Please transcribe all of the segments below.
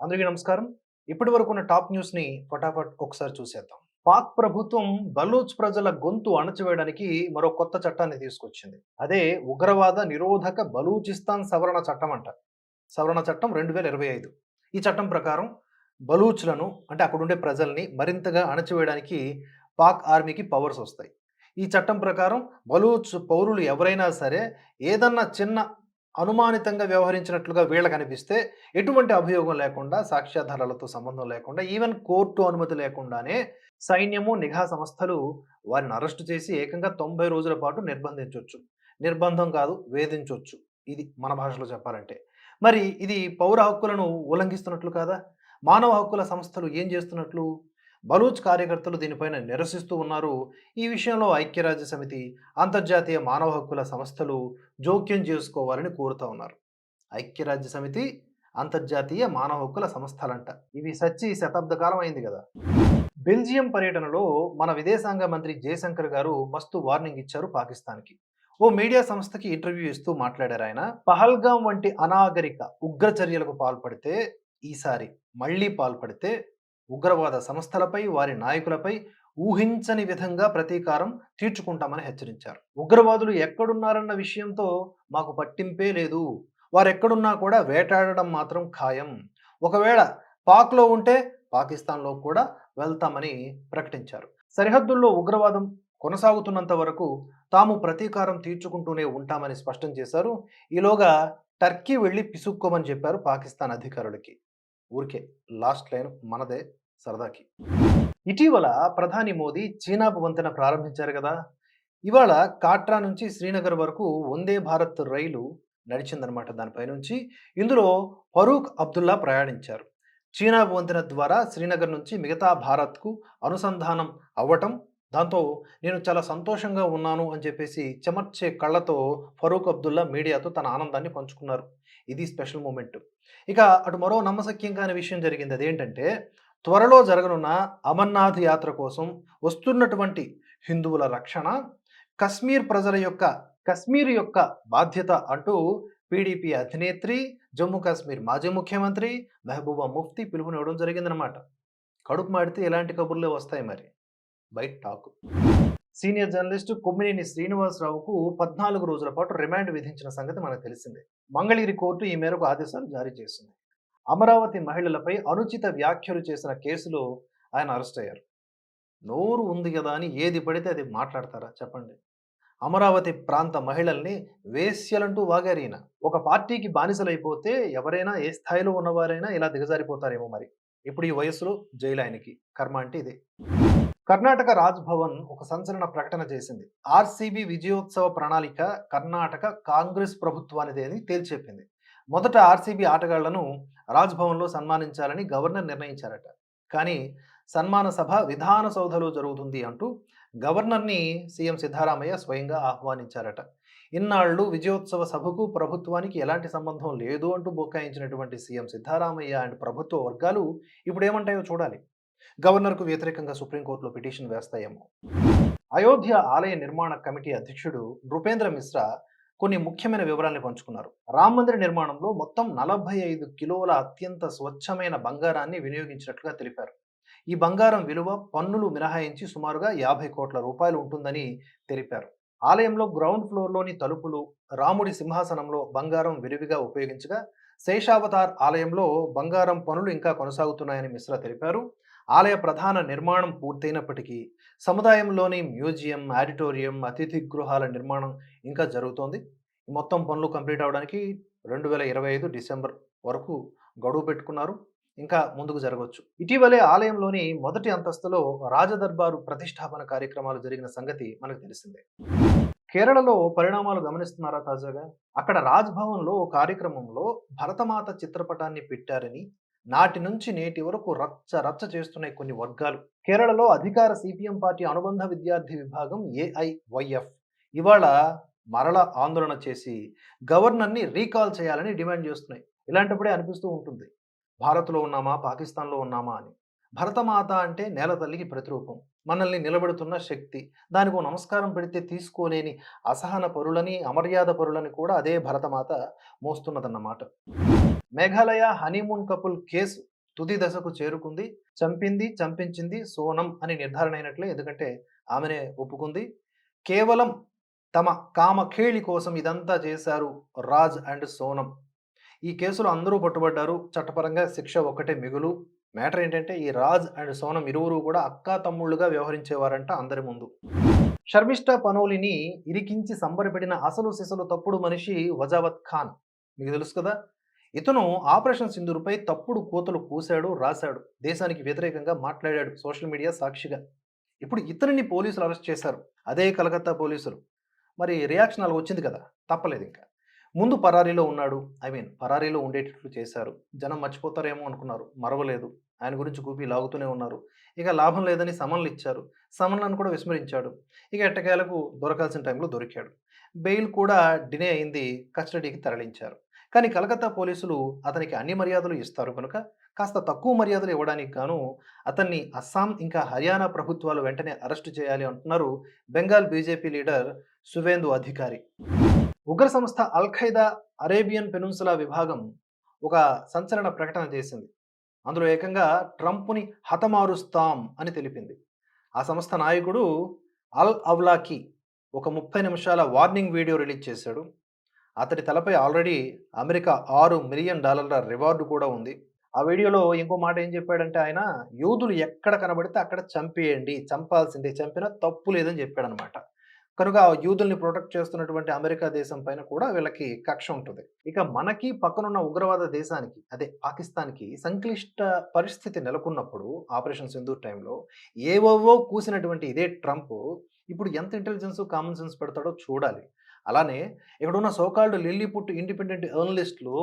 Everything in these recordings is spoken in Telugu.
అందరికీ నమస్కారం. ఇప్పటి వరకు ఉన్న టాప్ న్యూస్‌ని ఫటాఫట్ ఒకసారి చూసేద్దాం. పాక్ ప్రభుత్వం బలూచ్ ప్రజల గొంతు అణచివేయడానికి మరో కొత్త చట్టాన్ని తీసుకొచ్చింది. అదే ఉగ్రవాద నిరోధక బలూచిస్తాన్ సవరణ చట్టం అంట. సవరణ చట్టం 2025. ఈ చట్టం ప్రకారం బలూచ్‌లను అంటే అక్కడుండే ప్రజల్ని మరింతగా అణచివేయడానికి పాక్ ఆర్మీకి పవర్స్ వస్తాయి. ఈ చట్టం ప్రకారం బలూచ్ పౌరులు ఎవరైనా సరే ఏదన్నా చిన్న అనుమానితంగా వ్యవహరించినట్లుగా వీళ్ళకనిపిస్తే ఎటువంటి అభియోగం లేకుండా, సాక్ష్యాధారాలతో సంబంధం లేకుండా, ఈవెన్ కోర్టు అనుమతి లేకుండానే సైన్యము, నిఘా సంస్థలు వారిని అరెస్టు చేసి ఏకంగా 90 రోజుల పాటు నిర్బంధించొచ్చు. నిర్బంధం కాదు, వేధించొచ్చు. ఇది మన భాషలో చెప్పాలంటే. మరి ఇది పౌర హక్కులను ఉల్లంఘిస్తున్నట్లు కాదా? మానవ హక్కుల సంస్థలు ఏం చేస్తున్నట్లు? బలూచ్ కార్యకర్తలు దీనిపైన నిరసిస్తూ ఉన్నారు. ఈ విషయంలో ఐక్యరాజ్య సమితి, అంతర్జాతీయ మానవ హక్కుల సంస్థలు జోక్యం చేసుకోవాలని కోరుతా ఉన్నారు. ఐక్యరాజ్య సమితి, అంతర్జాతీయ మానవ హక్కుల సంస్థలంట. ఇవి సచ్చి శతాబ్ద కాలం అయింది కదా. బెల్జియం పర్యటనలో మన విదేశాంగ మంత్రి జయశంకర్ గారు మస్తు వార్నింగ్ ఇచ్చారు పాకిస్తాన్‌కి. ఓ మీడియా సంస్థకి ఇంటర్వ్యూ ఇస్తూ మాట్లాడారు ఆయన. పహల్గాం వంటి అనాగరిక ఉగ్ర చర్యలకు పాల్పడితే, ఈసారి మళ్ళీ పాల్పడితే ఉగ్రవాద సంస్థలపై, వారి నాయకులపై ఊహించని విధంగా ప్రతీకారం తీర్చుకుంటామని హెచ్చరించారు. ఉగ్రవాదులు ఎక్కడున్నారన్న విషయంతో మాకు పట్టింపే లేదు. వారెక్కడున్నా కూడా వేటాడడం మాత్రం ఖాయం. ఒకవేళ పాక్‌లో ఉంటే పాకిస్తాన్‌లో కూడా వెళ్తామని ప్రకటించారు. సరిహద్దుల్లో ఉగ్రవాదం కొనసాగుతున్నంత వరకు తాము ప్రతీకారం తీర్చుకుంటూనే ఉంటామని స్పష్టం చేశారు. ఈలోగా టర్కీ వెళ్లి పిసుక్కోమని చెప్పారు పాకిస్తాన్ అధికారులకి. ఊరికే లాస్ట్ లైన్ మనదే సరదాకి. ఇటీవల ప్రధాని మోదీ చీనాబ్ వంతెన ప్రారంభించారు కదా. ఇవాళ కాట్రా నుంచి శ్రీనగర్ వరకు వందే భారత్ రైలు నడిచిందనమాట దానిపై నుంచి. ఇందులో ఫరూక్ అబ్దుల్లా ప్రయాణించారు. చీనాబ్ వంతెన ద్వారా శ్రీనగర్ నుంచి మిగతా భారత్కు అనుసంధానం అవ్వటం, దాంతో నేను చాలా సంతోషంగా ఉన్నాను అని చెప్పేసి చెమర్చే కళ్ళతో ఫరూక్ అబ్దుల్లా మీడియాతో తన ఆనందాన్ని పంచుకున్నారు. ఇది స్పెషల్ మూమెంట్. ఇక అటు మరో నమ్మశక్యం కాని విషయం జరిగింది. అదేంటంటే త్వరలో జరగనున్న అమర్నాథ్ యాత్ర కోసం వస్తున్నటువంటి హిందువుల రక్షణ కశ్మీర్ ప్రజల యొక్క కశ్మీర్ యొక్క బాధ్యత అంటూ పీడీపీ అధినేత్రి, జమ్మూ కాశ్మీర్ మాజీ ముఖ్యమంత్రి మెహబూబా ముఫ్తీ పిలుపునివ్వడం జరిగిందనమాట. కడుపు మాడితే ఇలాంటి కబుర్లే వస్తాయి మరి. బయట టాక్. సీనియర్ జర్నలిస్టు కొమ్మినేని శ్రీనివాసరావుకు 14 రోజుల పాటు రిమాండ్ విధించిన సంగతి మనకు తెలిసిందే. మంగళగిరి కోర్టు ఈ మేరకు ఆదేశాలు జారీ చేసింది. అమరావతి మహిళలపై అనుచిత వ్యాఖ్యలు చేసిన కేసులో ఆయన అరెస్ట్ అయ్యారు. నోరు ఉంది కదా అని ఏది పడితే అది మాట్లాడతారా చెప్పండి. అమరావతి ప్రాంత మహిళల్ని వేశ్యలంటూ వాగారు ఈయన. ఒక పార్టీకి బానిసలైపోతే ఎవరైనా ఏ స్థాయిలో ఉన్నవారైనా ఇలా దిగజారిపోతారేమో మరి. ఇప్పుడు ఈ వయసులో జైలు ఆయనకి. కర్మ అంటే ఇదే. కర్ణాటక రాజ్ భవన్ ఒక సంచలన ప్రకటన చేసింది. ఆర్సీబీ విజయోత్సవ ప్రణాళిక కర్ణాటక కాంగ్రెస్ ప్రభుత్వానిదే అని తేల్చెప్పింది. మొదట ఆర్సీబీ ఆటగాళ్లను రాజ్ భవన్లో సన్మానించాలని గవర్నర్ నిర్ణయించారట. కానీ సన్మాన సభ విధాన సౌధలో జరుగుతుంది అంటూ గవర్నర్ని సీఎం సిద్ధరామయ్య స్వయంగా ఆహ్వానించారట. ఇన్నాళ్లు విజయోత్సవ సభకు ప్రభుత్వానికి ఎలాంటి సంబంధం లేదు అంటూ బుకాయించినటువంటి సీఎం సిద్ధరామయ్య అండ్ ప్రభుత్వ వర్గాలు ఇప్పుడు ఏమంటాయో చూడాలి. గవర్నర్కు వ్యతిరేకంగా సుప్రీంకోర్టులో పిటిషన్ వేస్తాయేమో. అయోధ్య ఆలయ నిర్మాణ కమిటీ అధ్యక్షుడు నృపేంద్ర మిశ్రా కొన్ని ముఖ్యమైన వివరాల్ని పంచుకున్నారు. రామ మందిర నిర్మాణంలో మొత్తం 45 కిలోల అత్యంత స్వచ్ఛమైన బంగారాన్ని వినియోగించినట్లుగా తెలిపారు. ఈ బంగారం విలువ పన్నులు మినహాయించి సుమారుగా 50 కోట్ల రూపాయలు ఉంటుందని తెలిపారు. ఆలయంలో గ్రౌండ్ ఫ్లోర్లోని తలుపులు, రాముడి సింహాసనంలో బంగారం విరివిగా ఉపయోగించగా, శేషావతార్ ఆలయంలో బంగారం పనులు ఇంకా కొనసాగుతున్నాయని మిశ్రా తెలిపారు. ఆలయ ప్రధాన నిర్మాణం పూర్తయినప్పటికీ సముదాయంలోని మ్యూజియం, ఆడిటోరియం, అతిథి గృహాల నిర్మాణం ఇంకా జరుగుతోంది. ఈ మొత్తం పనులు కంప్లీట్ అవ్వడానికి 2025 డిసెంబర్ వరకు గడువు పెట్టుకున్నారు. ఇంకా ముందుకు జరగవచ్చు. ఇటీవలే ఆలయంలోని మొదటి అంతస్తులో రాజదర్బారు ప్రతిష్టాపన కార్యక్రమాలు జరిగిన సంగతి మనకు తెలిసిందే. కేరళలో పరిణామాలు గమనిస్తున్నారా తాజాగా? అక్కడ రాజ్ భవన్లో ఓ కార్యక్రమంలో భరతమాత చిత్రపటాన్ని పెట్టారని నాటి నుంచి నేటి వరకు రచ్చ రచ్చ చేస్తున్నాయి కొన్ని వర్గాలు. కేరళలో అధికార సిపిఎం పార్టీ అనుబంధ విద్యార్థి విభాగం ఏఐవైఎఫ్ ఇవాళ మరల ఆందోళన చేసి గవర్నర్ని రీకాల్ చేయాలని డిమాండ్ చేస్తున్నాయి. ఇలాంటప్పుడే అనిపిస్తూ ఉంటుంది, భారత్లో ఉన్నామా పాకిస్తాన్లో ఉన్నామా అని. భరతమాత అంటే నేల తల్లికి ప్రతిరూపం, మనల్ని నిలబెడుతున్న శక్తి. దానికో నమస్కారం పెడితే తీసుకోలేని అసహన పరులని, అమర్యాద పరులని కూడా అదే Bharatmata మోస్తున్నదన్నమాట. Meghalaya honeymoon couple case తుది దశకు చేరుకుంది. చంపింది, చంపించింది సోనం అని నిర్ధారణ అయినట్లే. ఎందుకంటే ఆమెనే ఒప్పుకుంది. కేవలం తమ కామఖేళి కోసం ఇదంతా చేశారు రాజ్ అండ్ సోనం. ఈ కేసులో అందరూ పట్టుబడ్డారు. చట్టపరంగా శిక్ష ఒక్కటే మిగులు. మ్యాటర్ ఏంటంటే ఈ రాజ్ అండ్ సోనం ఇరువురు కూడా అక్కాతమ్ముళ్ళుగా వ్యవహరించేవారంట అందరి ముందు. షర్మిష్ఠా పనోలిని ఇరికించి సంబరపెట్టిన అసలు సిసలు తప్పుడు మనిషి వజావత్ ఖాన్. మీకు తెలుసు కదా! ఇతను ఆపరేషన్ సింధూర్‌పై తప్పుడు కూతలు కూశాడు, రాశాడు. దేశానికి వ్యతిరేకంగా మాట్లాడాడు సోషల్ మీడియా సాక్షిగా. ఇప్పుడు ఇతనిని పోలీసులు అరెస్ట్ చేశారు. అదే కలకత్తా పోలీసులు. మరి రియాక్షన్ అలా వచ్చింది కదా! తప్పలేదింక. ముందు పరారీలో ఉన్నాడు. పరారీలో ఉండేటట్లు చేశారు. జనం మర్చిపోతారేమో అనుకున్నారు. మరవలేదు. ఆయన గురించి కూపి లాగుతూనే ఉన్నారు. ఇక లాభం లేదని సమన్లిచ్చారు. సమన్లను కూడా విస్మరించాడు. ఇక ఎట్టకేలకు దొరకాల్సిన టైంలో దొరికాడు. బెయిల్ కూడా డిలే అయింది. కస్టడీకి తరలించారు. కానీ కలకత్తా పోలీసులు అతనికి అన్ని మర్యాదలు ఇస్తారు కనుక కాస్త తక్కువ మర్యాదలు ఇవ్వడానికి గాను అతన్ని అస్సాం ఇంకా హర్యానా ప్రభుత్వాలు వెంటనే అరెస్టు చేయాలి అంటున్నారు బెంగాల్ బీజేపీ లీడర్ సువేందు అధికారి. ఉగ్ర సంస్థ అల్ ఖైదా అరేబియన్ పెనున్సులా విభాగం ఒక సంచలన ప్రకటన చేసింది. అందులో ఏకంగా ట్రంప్‌ని హతమారుస్తాం అని తెలిపింది. ఆ సంస్థ నాయకుడు అల్ అవ్లాకి ఒక 30 నిమిషాల వార్నింగ్ వీడియో రిలీజ్ చేశాడు. అతడి తలపై ఆల్రెడీ అమెరికా $6 మిలియన్ రివార్డ్ కూడా ఉంది. ఆ వీడియోలో ఇంకో మాట ఏం చెప్పాడంటే ఆయన, యూదులు ఎక్కడ కనబడితే అక్కడ చంపేయండి. చంపాల్సిందే. చంపినా తప్పు లేదని చెప్పాడనమాట. కనుక ఆ యూదుల్ని ప్రొటెక్ట్ చేస్తున్నటువంటి అమెరికా దేశం పైన కూడా వీళ్ళకి కక్ష ఉంటది. ఇక మనకి పక్కనున్న ఉగ్రవాద దేశానికి అదే పాకిస్తాన్‌కి సంక్లిష్ట పరిస్థితి నెలకొన్నప్పుడు ఆపరేషన్ సింధూర్ టైంలో ఏవేవో కూసినటువంటి ఇదే ట్రంప్ ఇప్పుడు ఎంత ఇంటెలిజెన్స్, కామన్ సెన్స్ పెడతాడో చూడాలి. అలానే ఇక్కడున్న సో కాల్డ్ లిల్లీపుట్ ఇండిపెండెంట్ జర్నలిస్టులు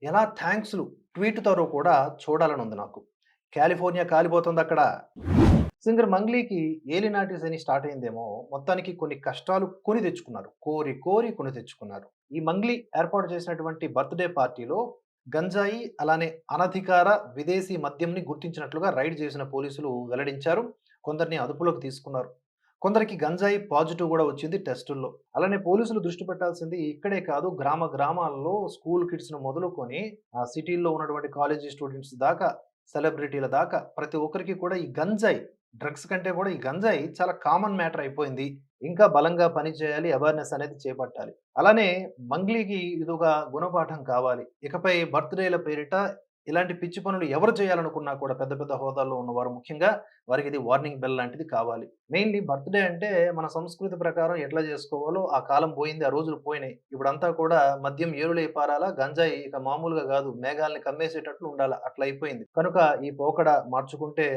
ఎలా థాంక్స్‌లు ట్వీటుతారో కూడా చూడాలని ఉంది నాకు. కాలిఫోర్నియా కాలిపోతుందక్కడ. సింగర్ మంగ్లీకి ఏలినాటి శని స్టార్ట్ అయిందేమో. మొత్తానికి కొన్ని కష్టాలు కొని తెచ్చుకున్నారు. కోరి కోరి కొని తెచ్చుకున్నారు. ఈ మంగ్లీ ఏర్పాటు చేసినటువంటి బర్త్‌డే పార్టీలో గంజాయి అలానే అనధికార విదేశీ మద్యంని గుర్తించినట్లుగా రైడ్ చేసిన పోలీసులు వెల్లడించారు. కొందరిని అదుపులోకి తీసుకున్నారు. కొందరికి గంజాయి పాజిటివ్ గూడా వచ్చింది టెస్టుల్లో. అలానే పోలీసులు దృష్టి పెట్టాల్సింది ఇక్కడే కాదు గ్రామాల్లో స్కూల్ కిడ్స్‌ను మొదలుకొని సిటీల్లో ఉన్నటువంటి కాలేజీ స్టూడెంట్స్ దాకా, సెలబ్రిటీల దాకా ప్రతి ఒక్కరికి కూడా ఈ గంజాయి డ్రగ్స్ కంటే కూడా ఈ గంజాయి చాలా కామన్ మ్యాటర్ అయిపోయింది. ఇంకా బలంగా పనిచేయాలి. అవేర్‌నెస్ అనేది చేపట్టాలి. అలానే మంగ్లీకి ఇదొక గుణపాఠం కావాలి. ఇకపై బర్త్‌డేల పేరిట ఇలాంటి పిచ్చి పనులు ఎవరు చేయాలనుకున్నా కూడా పెద్ద పెద్ద హోదాల్లో ఉన్నవారు ముఖ్యంగా వారికి ఇది వార్నింగ్ బెల్ లాంటిది కావాలి. మెయిన్‌లీ బర్త్‌డే అంటే మన సంస్కృతి ప్రకారం ఎట్లా చేసుకోవాలో ఆ కాలం పోయింది. ఆ రోజులు పోయినాయి. ఇప్పుడంతా కూడా మద్యం ఏరులై పారాలా, గంజాయి ఇక మామూలుగా గాదు. మేఘాల్ని కమ్మేసేటట్లు ఉండాలా. అట్లా అయిపోయింది. కనుక ఈ పోకడ మార్చుకుంటే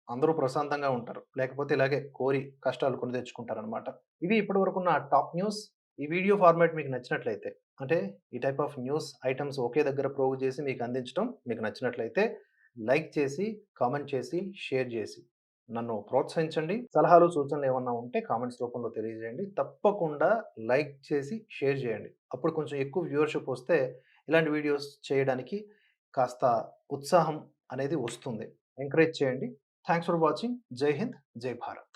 అందరూ ప్రశాంతంగా ఉంటారు. లేకపోతే ఇలాగే కోరి కష్టాలు కొని తెచ్చుకుంటారనమాట. ఇవి ఇప్పటివరకున్న టాప్ న్యూస్. ఈ వీడియో ఫార్మాట్ మీకు నచ్చినట్లయితే, అంటే ఈ టైప్ ఆఫ్ న్యూస్ ఐటెమ్స్ ఒకే దగ్గర ప్రోగ్ చేసి మీకు అందించడం మీకు నచ్చినట్లయితే లైక్ చేసి, కామెంట్ చేసి, షేర్ చేసి నన్ను ప్రోత్సహించండి. సలహాలు, సూచనలు ఏమన్నా ఉంటే కామెంట్స్ రూపంలో తెలియజేయండి. తప్పకుండా లైక్ చేసి, షేర్ చేయండి. అప్పుడు కొంచెం ఎక్కువ వ్యూవర్‌షిప్ వస్తే ఇలాంటి వీడియోస్ చేయడానికి కాస్త ఉత్సాహం అనేది వస్తుంది. ఎంకరేజ్ చేయండి. Thanks for watching. జై హింద్, జై భారత్.